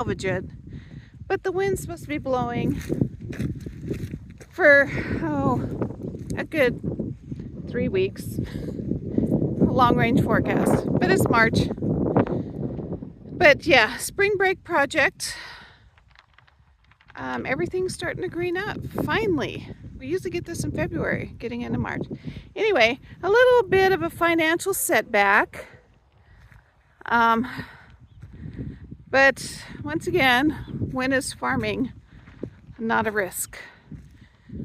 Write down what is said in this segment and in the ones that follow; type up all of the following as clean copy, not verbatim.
salvage it. But the wind's supposed to be blowing for, a good 3 weeks. A long range forecast, but it's March. But yeah, spring break project. Everything's starting to green up, finally. We usually get this in February, getting into March. Anyway, a little bit of a financial setback. But once again, when is farming not a risk?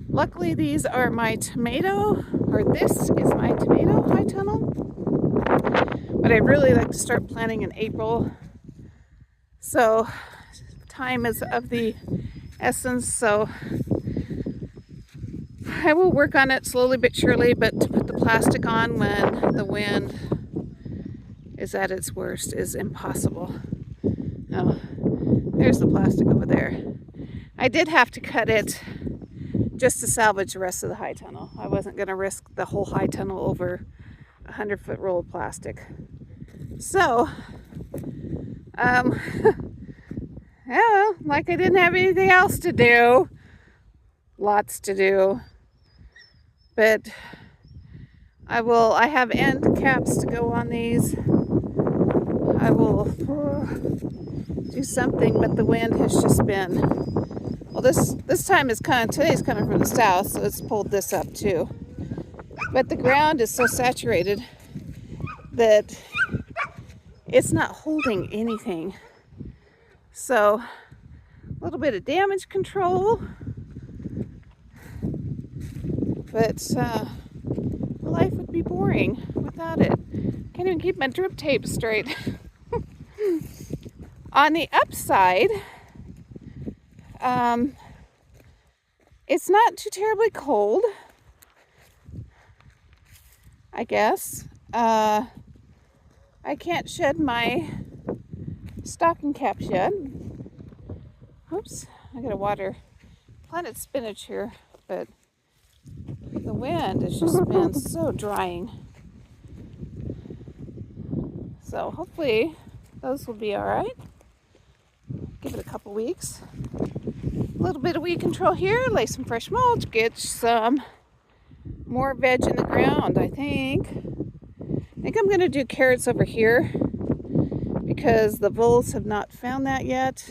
Luckily, these are my tomato, or this is my tomato high tunnel. But I'd really like to start planting in April. So time is of the essence, so I will work on it slowly but surely, but to put the plastic on when the wind is at its worst is impossible. Oh, there's the plastic over there. I did have to cut it just to salvage the rest of the high tunnel. I wasn't going to risk the whole high tunnel over a 100-foot roll of plastic. So, yeah, like I didn't have anything else to do. Lots to do. But I have end caps to go on these. I will do something, but the wind has just been, well, this time is today's coming from the south, so it's pulled this up too. But the ground is so saturated that it's not holding anything. So a little bit of damage control, but life would be boring without it. Can't even keep my drip tape straight. On the upside, it's not too terribly cold, I guess. I can't shed my stocking caps yet. Oops, I gotta water planted spinach here, but the wind has just been so drying. So hopefully those will be all right. Give it a couple weeks. A little bit of weed control here, lay some fresh mulch, get some more veg in the ground, I think. I think I'm gonna do carrots over here because the voles have not found that yet.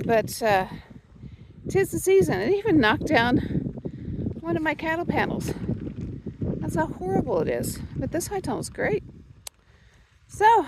But 'tis the season. It even knocked down one of my cattle panels. That's how horrible it is. But this high tunnel is great. So